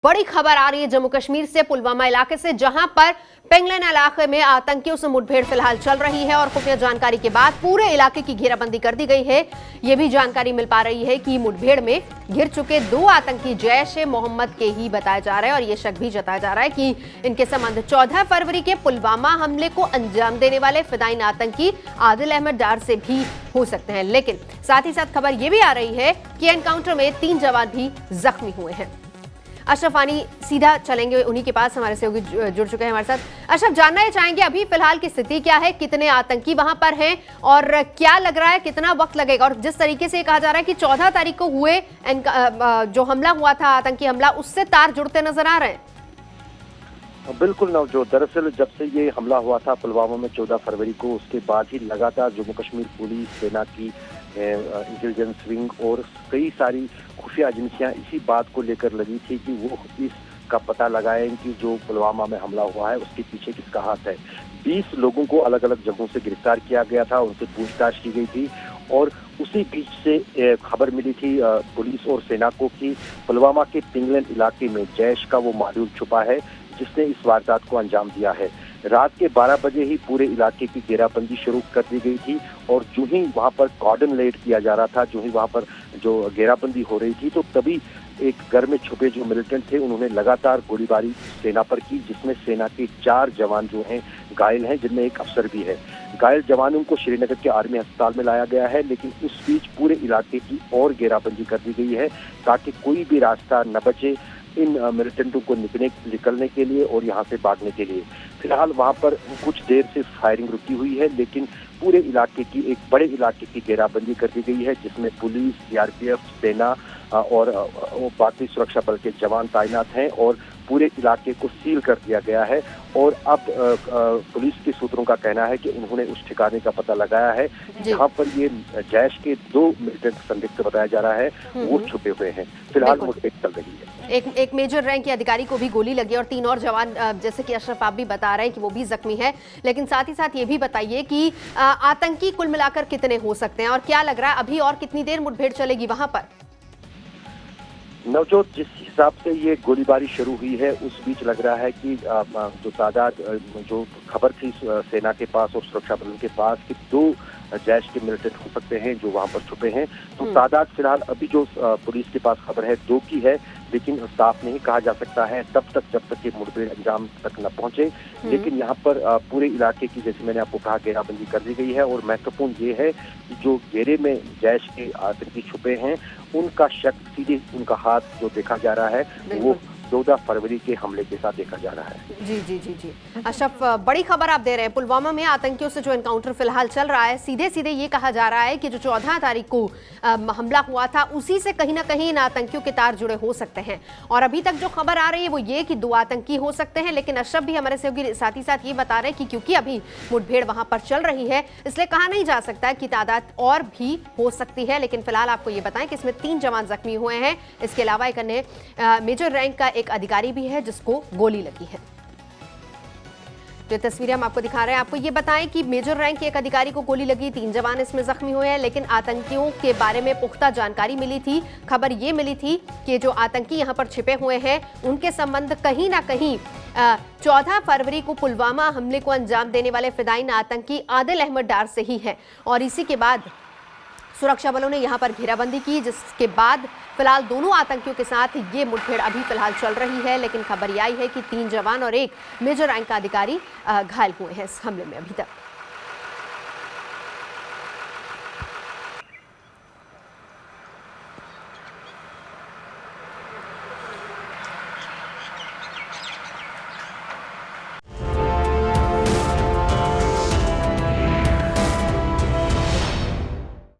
बड़ी खबर आ रही है जम्मू कश्मीर से, पुलवामा इलाके से, जहां पर पेंगलन इलाके में आतंकियों से मुठभेड़ फिलहाल चल रही है और खुफिया जानकारी के बाद पूरे इलाके की घेराबंदी कर दी गई है। यह भी जानकारी मिल पा रही है कि मुठभेड़ में घिर चुके 2 आतंकी जैश-ए-मोहम्मद के ही बताया जा रहा है और यह शक भी जताया जा रहा है कि इनके संबंध 14 फरवरी के पुलवामा हमले को अंजाम देने वाले फिदायीन आतंकी आदिल अहमद डार से भी हो सकते हैं। लेकिन साथ ही साथ खबर यह भी आ रही है कि एनकाउंटर में 3 जवान भी जख्मी हुए हैं। अशरफ वानी सीधा चलेंगे उन्हीं के पास, हमारे सहयोगी जुड़ चुके हैं हमारे साथ। अशरफ, जानना ये चाहेंगे अभी फिलहाल की स्थिति क्या है, कितने आतंकी वहां पर हैं और क्या लग रहा है कितना वक्त लगेगा? और जिस तरीके से कहा जा रहा है कि 14 तारीख को हुए जो हमला हुआ था, आतंकी हमला, उससे तार जुड़ते नजर आ रहे हैं। बिल्कुल नवजोत, दरअसल जब से ये हमला हुआ था पुलवामा में 14 फरवरी को, उसके बाद ही लगातार जम्मू कश्मीर पुलिस, सेना की इंटेलिजेंस विंग और कई सारी खुफिया एजेंसियां इसी बात को लेकर लगी थी कि वो इसका पता लगाएं कि जो पुलवामा में हमला हुआ है उसके पीछे किसका हाथ है। 20 लोगों को अलग अलग जगहों से गिरफ्तार किया गया था, उनसे पूछताछ की गई थी और उसी बीच से खबर मिली थी पुलिस और सेना को कि पुलवामा के पिंगलन इलाके में जैश का वो मॉड्यूल छुपा है जिसने इस वारदात को अंजाम दिया है। रात के 12 बजे ही पूरे इलाके की घेराबंदी शुरू कर दी गई थी और जो ही वहां पर कॉर्डन लेड किया जा रहा था, जो ही वहां पर जो घेराबंदी हो रही थी, तो तभी एक घर में छुपे जो मिलिटेंट थे उन्होंने लगातार गोलीबारी सेना पर की, जिसमें सेना के 4 जवान जो हैं घायल हैं, जिनमें एक अफसर भी है। घायल जवानों को श्रीनगर के आर्मी अस्पताल में लाया गया है, लेकिन उस बीच पूरे इलाके की और घेराबंदी कर दी गई है ताकि कोई भी रास्ता न बचे इन मिलिटेंटों को निकलने के लिए और यहाँ से भागने के लिए। फिलहाल वहाँ पर कुछ देर से फायरिंग रुकी हुई है, लेकिन पूरे इलाके की, एक बड़े इलाके की घेराबंदी कर दी गई है, जिसमें पुलिस, सीआरपीएफ, सेना और बाकी सुरक्षा बल के जवान तैनात हैं और पूरे इलाके को सील कर दिया गया है। और अब पुलिस के सूत्रों का कहना है कि उन्होंने उस ठिकाने का पता लगाया है जहां पर ये जैश के 2 मिलिटेंट संदिग्ध बताया जा रहा है वो छुपे हुए हैं। फिलहाल मुठभेड़ चल रही है। एक मेजर रैंक के अधिकारी को भी गोली लगी और 3 और जवान, जैसे कि अशरफ आप भी बता रहे हैं कि वो भी जख्मी है। लेकिन साथ ही साथ ये भी बताइए कि आतंकी कुल मिलाकर कितने हो सकते हैं और क्या लग रहा है अभी और कितनी देर मुठभेड़ चलेगी वहां पर? नवजोत, जिस हिसाब से ये गोलीबारी शुरू हुई है उस बीच लग रहा है कि जो तादाद, जो खबर थी सेना के पास और सुरक्षा बलों के पास कि 2 जैश के मिलिटेंट हो सकते हैं जो वहां पर छुपे हैं, तो तादाद फिलहाल अभी जो पुलिस के पास खबर है 2 की है, लेकिन साफ नहीं कहा जा सकता है जब तक ये मुठभेड़ अंजाम तक न पहुंचे। लेकिन यहाँ पर पूरे इलाके की, जैसे मैंने आपको कहा, घेराबंदी कर दी गई है और महत्वपूर्ण ये है कि जो घेरे में जैश के आतंकी छुपे हैं उनका शक सीधे, उनका हाथ जो देखा जा रहा है वो 14 फरवरी के हमले के साथ देखा जा रहा है। जी जी जी जी अशरफ, बड़ी खबर आप दे रहे हैं। पुलवामा में आतंकियों से जो एनकाउंटर फिलहाल चल रहा है, सीधे सीधे ये कहा जा रहा है कि जो 14 तारीख को हमला हुआ था उसी से कहीं ना कहीं इन आतंकियों के तार जुड़े हो सकते हैं। और अभी तक जो खबर आ रही है वो ये कि 2 आतंकी हो सकते हैं, लेकिन अशरफ भी हमारे सहयोगी साथ ही साथ ये बता रहे हैं कि क्योंकि अभी मुठभेड़ वहां पर चल रही है इसलिए कहा नहीं जा सकता कि तादाद और भी हो सकती है। लेकिन फिलहाल आपको ये बताएं कि इसमें 3 जवान जख्मी हुए हैं। इसके अलावा एक अन्य मेजर रैंक का एक अधिकारी भी है जिसको गोली लगी है। जो तस्वीरें हम आपको दिखा रहे हैं, आपको ये बताएं कि मेजर रैंक के एक अधिकारी को गोली लगी, 3 जवान इसमें जख्मी हुए हैं। लेकिन आतंकियों के बारे में पुख्ता जानकारी मिली थी, खबर ये मिली थी कि जो आतंकी यहां पर छिपे हुए हैं उनके संबंध कहीं ना कहीं 14 फरवरी को पुलवामा हमले को अंजाम देने वाले फिदायीन आतंकी आदिल अहमद डार से ही है। और इसी के बाद सुरक्षा बलों ने यहां पर घेराबंदी की, जिसके बाद फिलहाल दोनों आतंकियों के साथ ये मुठभेड़ अभी फिलहाल चल रही है। लेकिन खबर यह आई है कि 3 जवान और एक मेजर रैंक का अधिकारी घायल हुए हैं इस हमले में अभी तक।